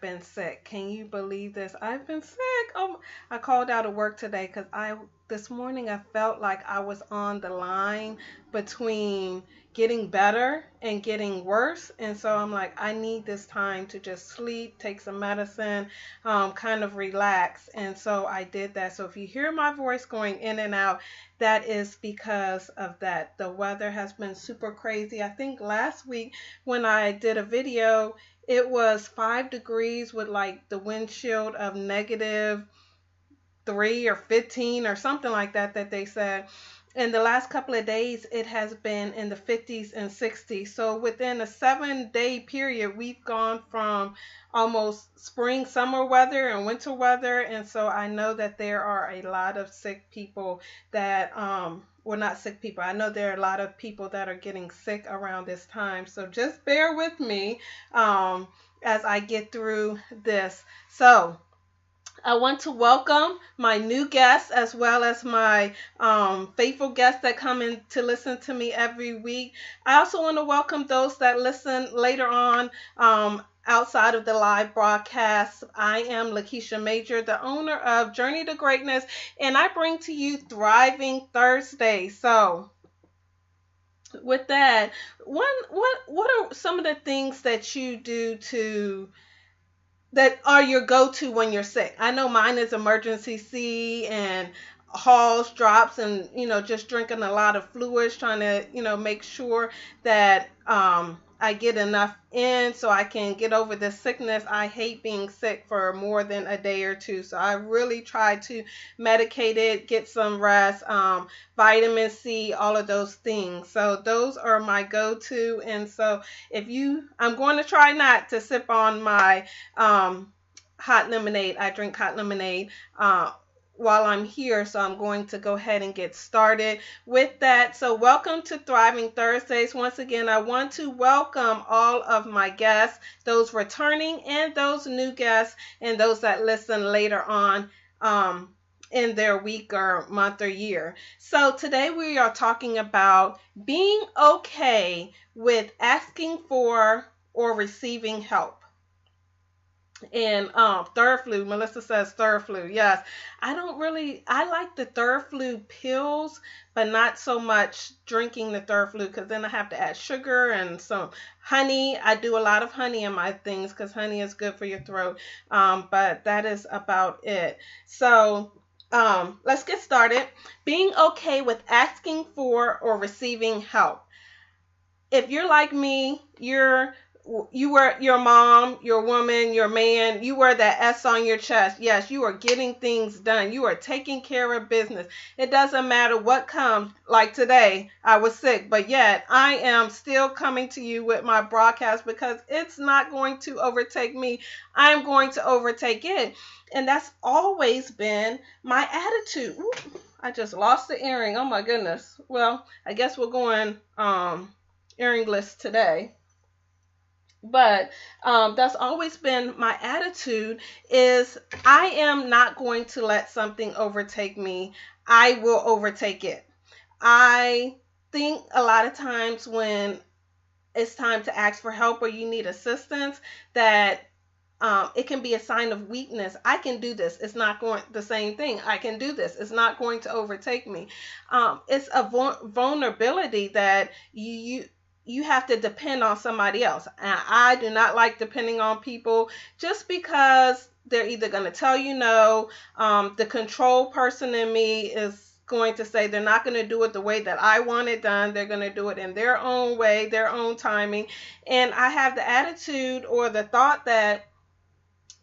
been sick. Can you believe this? I've been sick. I called out of work today because this morning I felt like I was on the line between getting better and getting worse. And so I'm like, I need this time to just sleep, take some medicine, kind of relax. And so I did that. So if you hear my voice going in and out, that is because of that. The weather has been super crazy. I think last week when I did a video, it was 5 degrees with like the windshield of -3 or 15 or something like that they said. In the last couple of days, it has been in the 50s and 60s. So within a 7 day period, we've gone from almost spring, summer weather and winter weather. And so I know that there are a lot of sick people that, well, not sick people. I know there are a lot of people that are getting sick around this time. So just bear with me as I get through this. So I want to welcome my new guests as well as my faithful guests that come in to listen to me every week. I also want to welcome those that listen later on outside of the live broadcast. I am Lakeisha Major, the owner of Journey to Greatness, and I bring to you Thriving Thursday. So with that, what are some of the things that you do that are your go-to when you're sick? I know mine is emergency C and Halls drops and just drinking a lot of fluids, trying to make sure that I get enough in so I can get over this sickness. I hate being sick for more than a day or two, so I really try to medicate it, get some rest, vitamin C, all of those things. So those are my go-to. And so I'm going to try not to sip on my hot lemonade. I drink hot lemonade while I'm here, so I'm going to go ahead and get started with that. So welcome to Thriving Thursdays. Once again, I want to welcome all of my guests, those returning and those new guests, and those that listen later on in their week or month or year. So today we are talking about being okay with asking for or receiving help. And Ther-Flu, Melissa says Ther-Flu. Yes, I like the Ther-Flu pills, but not so much drinking the Ther-Flu because then I have to add sugar and some honey. I do a lot of honey in my things because honey is good for your throat. But that is about it. So let's get started. Being okay with asking for or receiving help. If you're like me, you were your mom, your woman, your man, you wear that S on your chest. Yes, you are getting things done. You are taking care of business. It doesn't matter what comes. Like today, I was sick, but yet I am still coming to you with my broadcast because it's not going to overtake me. I'm going to overtake it. And that's always been my attitude. Ooh, I just lost the earring. Oh my goodness. Well, I guess we're going earringless today. But that's always been my attitude is I am not going to let something overtake me. I will overtake it. I think a lot of times when it's time to ask for help or you need assistance that it can be a sign of weakness. I can do this. It's not going the same thing. I can do this. It's not going to overtake me. It's a vulnerability that you have to depend on somebody else. And I do not like depending on people just because they're either going to tell you no. The control person in me is going to say they're not going to do it the way that I want it done. They're going to do it in their own way, their own timing. And I have the attitude or the thought that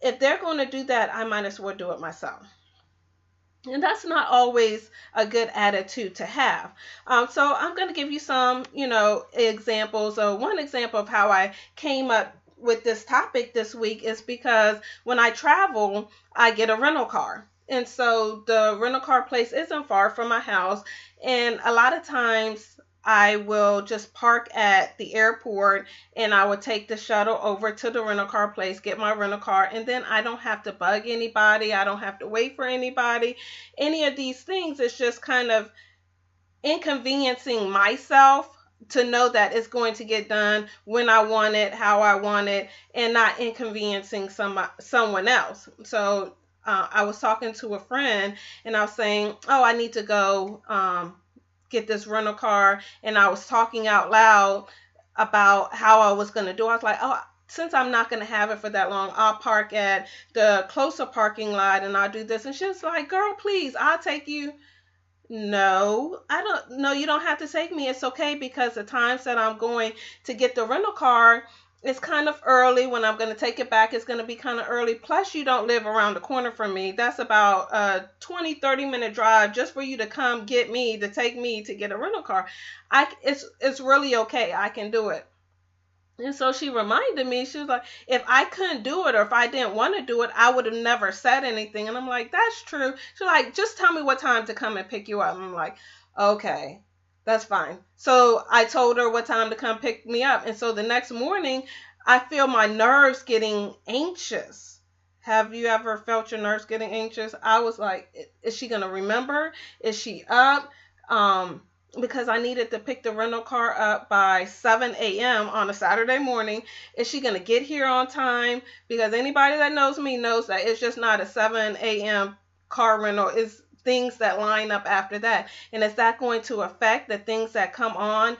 if they're going to do that, I might as well do it myself. And that's not always a good attitude to have. So I'm going to give you some, examples. So one example of how I came up with this topic this week is because when I travel, I get a rental car. And so the rental car place isn't far from my house. And a lot of times I will just park at the airport and I would take the shuttle over to the rental car place, get my rental car, and then I don't have to bug anybody. I don't have to wait for anybody. Any of these things, it's just kind of inconveniencing myself to know that it's going to get done when I want it, how I want it, and not inconveniencing someone else. So I was talking to a friend, and I was saying, "Oh, I need to go get this rental car," and I was talking out loud about how I was going to do. I was like, "Oh." Since I'm not going to have it for that long, I'll park at the closer parking lot and I'll do this. And she's like, "Girl, please, I'll take you." No, I don't. No, you don't have to take me. It's okay because the times that I'm going to get the rental car is kind of early. When I'm going to take it back, it's going to be kind of early. Plus, you don't live around the corner from me. That's about a 20-30 minute drive just for you to come get me, to take me to get a rental car. It's really okay. I can do it. And so she reminded me, she was like, if I couldn't do it or if I didn't want to do it, I would have never said anything. And I'm like, that's true. She's like, just tell me what time to come and pick you up. And I'm like, okay, that's fine. So I told her what time to come pick me up. And so the next morning, I feel my nerves getting anxious. Have you ever felt your nerves getting anxious? I was like, is she going to remember? Is she up? Because I needed to pick the rental car up by 7 a.m. on a Saturday morning. Is she going to get here on time? Because anybody that knows me knows that it's just not a 7 a.m. car rental. It's things that line up after that. And is that going to affect the things that come on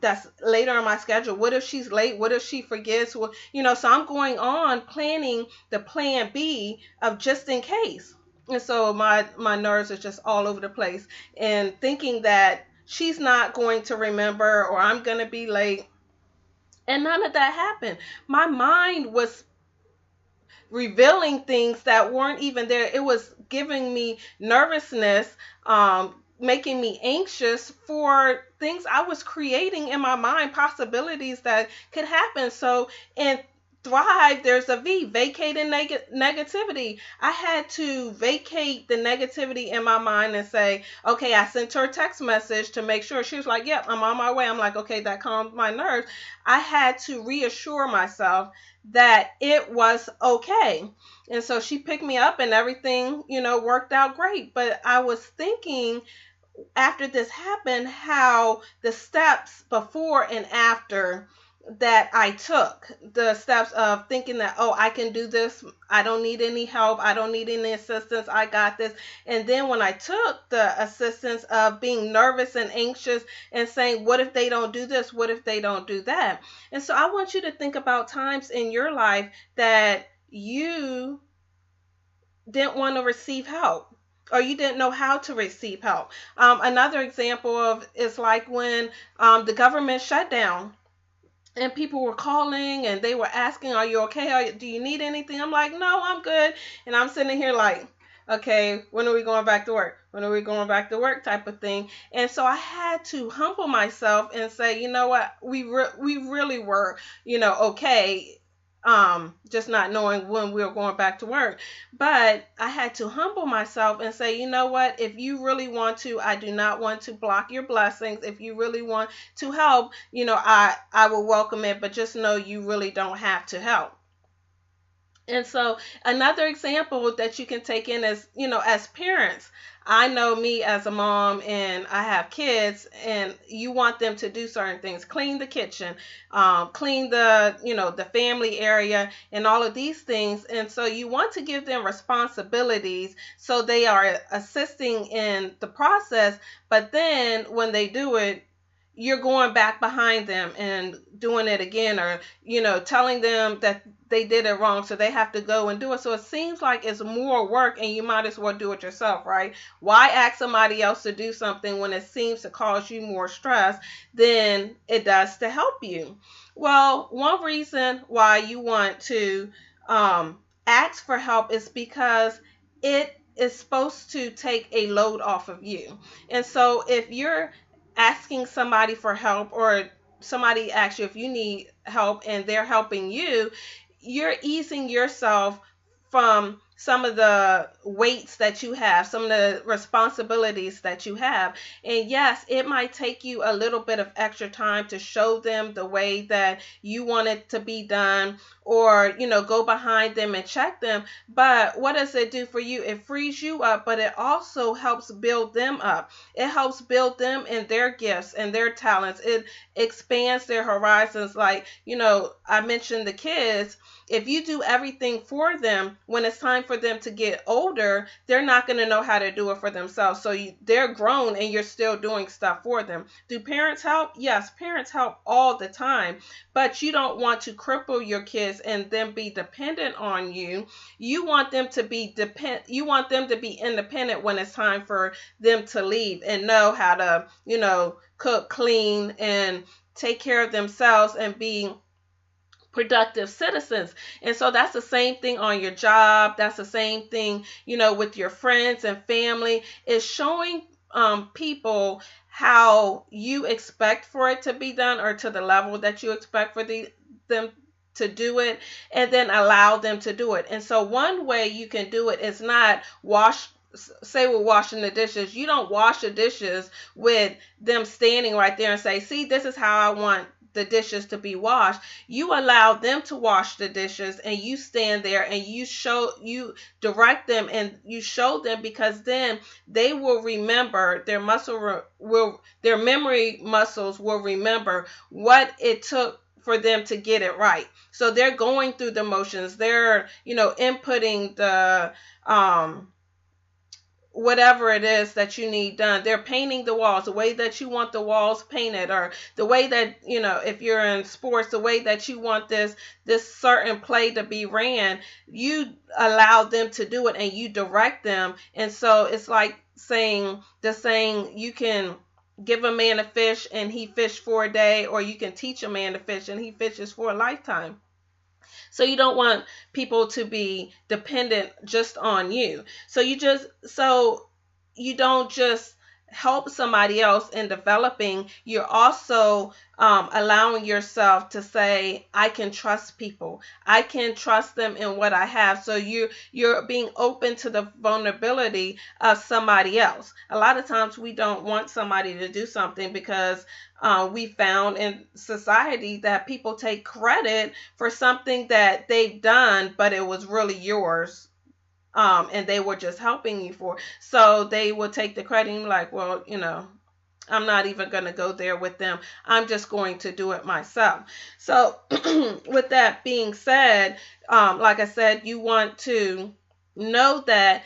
that's later in my schedule? What if she's late? What if she forgets? Well, so I'm going on planning the plan B of just in case. And so my nerves are just all over the place and thinking that she's not going to remember or I'm going to be late. And none of that happened. My mind was revealing things that weren't even there. It was giving me nervousness, making me anxious for things I was creating in my mind, possibilities that could happen. So, in Thrive, there's a V, vacating negativity. I had to vacate the negativity in my mind and say, okay, I sent her a text message to make sure. She was like, yep, I'm on my way. I'm like, okay, that calmed my nerves. I had to reassure myself that it was okay. And so she picked me up and everything, worked out great. But I was thinking after this happened how the steps before and after that I took, the steps of thinking that, oh, I can do this. I don't need any help. I don't need any assistance. I got this. And then when I took the assistance of being nervous and anxious and saying, what if they don't do this? What if they don't do that? And so I want you to think about times in your life that you didn't want to receive help or you didn't know how to receive help. Another example of is like when the government shut down and people were calling and they were asking, are you okay? Do you need anything? I'm like, no, I'm good. And I'm sitting here like, okay, when are we going back to work? When are we going back to work type of thing? And so I had to humble myself and say, you know what? We really were, okay. Just not knowing when we were going back to work. But I had to humble myself and say, you know what? If you really want to, I do not want to block your blessings. If you really want to help, I will welcome it, but just know you really don't have to help. And so another example that you can take in is, as parents, I know me as a mom and I have kids and you want them to do certain things, clean the kitchen, clean the family area and all of these things. And so you want to give them responsibilities so they are assisting in the process. But then when they do it, you're going back behind them and doing it again or, telling them that they did it wrong. So they have to go and do it. So it seems like it's more work and you might as well do it yourself, right? Why ask somebody else to do something when it seems to cause you more stress than it does to help you? Well, one reason why you want to ask for help is because it is supposed to take a load off of you. And so if you're asking somebody for help or somebody asks you if you need help and they're helping you, you're easing yourself from some of the weights that you have, some of the responsibilities that you have. And yes, it might take you a little bit of extra time to show them the way that you want it to be done, or, go behind them and check them. But what does it do for you? It frees you up, but it also helps build them up. It helps build them in their gifts and their talents. It expands their horizons. Like, I mentioned the kids. If you do everything for them, when it's time for them to get older, they're not going to know how to do it for themselves. So they're grown and you're still doing stuff for them. Do parents help? Yes, parents help all the time, but you don't want to cripple your kids and then be dependent on you. You want them to be you want them to be independent when it's time for them to leave, and know how to, cook, clean, and take care of themselves and be productive citizens. And so that's the same thing on your job. That's the same thing, with your friends and family, is showing people how you expect for it to be done, or to the level that you expect for them to do it, and then allow them to do it. And so one way you can do it is not say we're washing the dishes. You don't wash the dishes with them standing right there and say, see, this is how I want the dishes to be washed. You allow them to wash the dishes, and you stand there and you direct them, and you show them, because then they will remember, their memory muscles will remember what it took for them to get it right. So they're going through the motions. They're, inputting the whatever it is that you need done. They're painting the walls the way that you want the walls painted, or the way that, if you're in sports, the way that you want this certain play to be ran. You allow them to do it, and you direct them. And so it's like saying you can give a man a fish and he fished for a day, or you can teach a man to fish and he fishes for a lifetime. So you don't want people to be dependent just on you. So you don't just help somebody else in developing. You're also allowing yourself to say, I can trust people. I can trust them in what I have. So you're being open to the vulnerability of somebody else. A lot of times we don't want somebody to do something because we found in society that people take credit for something that they've done, but it was really yours. And they were just helping you for. So they will take the credit and be like, well, I'm not even going to go there with them. I'm just going to do it myself. So with that being said, like I said, you want to know that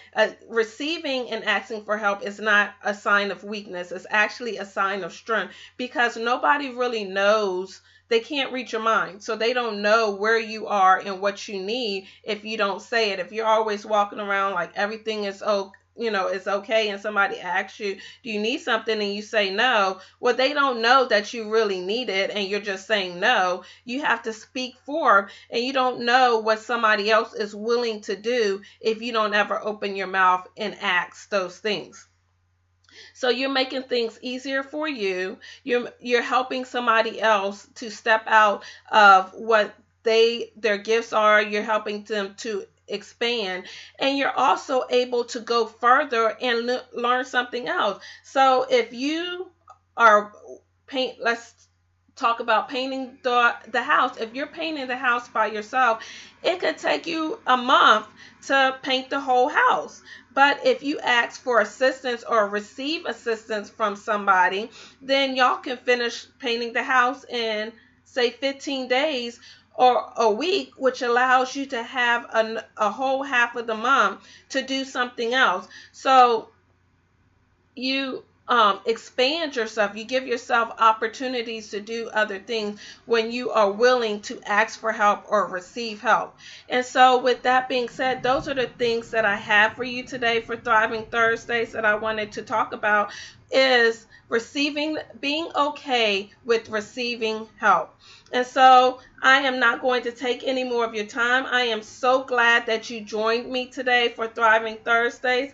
receiving and asking for help is not a sign of weakness. It's actually a sign of strength, because nobody really knows. They can't read your mind, so they don't know where you are and what you need if you don't say it. If you're always walking around like everything is okay, it's okay, and somebody asks you, do you need something, and you say no, well, they don't know that you really need it, and you're just saying no. You have to speak for, and you don't know what somebody else is willing to do if you don't ever open your mouth and ask those things. So you're making things easier for you. You're helping somebody else to step out of what their gifts are. You're helping them to expand, and you're also able to go further and learn something else. So if you are let's talk about painting the house. If you're painting the house by yourself, it could take you a month to paint the whole house. But if you ask for assistance or receive assistance from somebody, then y'all can finish painting the house in, say, 15 days or a week, which allows you to have a whole half of the month to do something else. So you expand yourself. You give yourself opportunities to do other things when you are willing to ask for help or receive help. And so with that being said, those are the things that I have for you today for Thriving Thursdays that I wanted to talk about, is being okay with receiving help. And so I am not going to take any more of your time. I am so glad that you joined me today for Thriving Thursdays.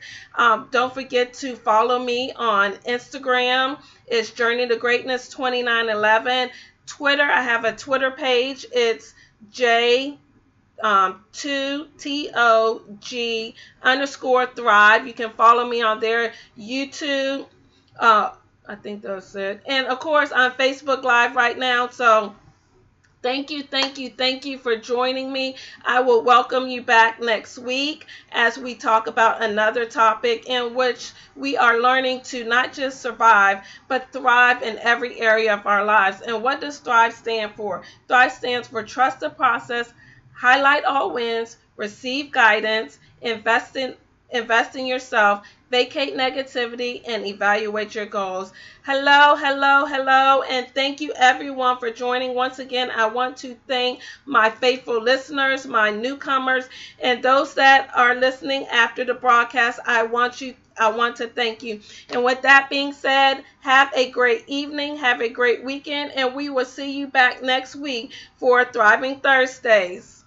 Don't forget to follow me on Instagram. It's Journey to Greatness 2911. Twitter, I have a Twitter page. It's 2TOG underscore Thrive. You can follow me on their YouTube. Uh, I think that's it. And of course, on Facebook Live right now. So thank you, thank you, thank you for joining me. I will welcome you back next week as we talk about another topic in which we are learning to not just survive, but thrive in every area of our lives. And what does Thrive stand for? Thrive stands for trust the process, highlight all wins, receive guidance, invest in yourself, vacate negativity, and evaluate your goals. Hello, hello, hello, and thank you everyone for joining. Once again, I want to thank my faithful listeners, my newcomers, and those that are listening after the broadcast. I want to thank you. And with that being said, have a great evening, have a great weekend, and we will see you back next week for Thriving Thursdays.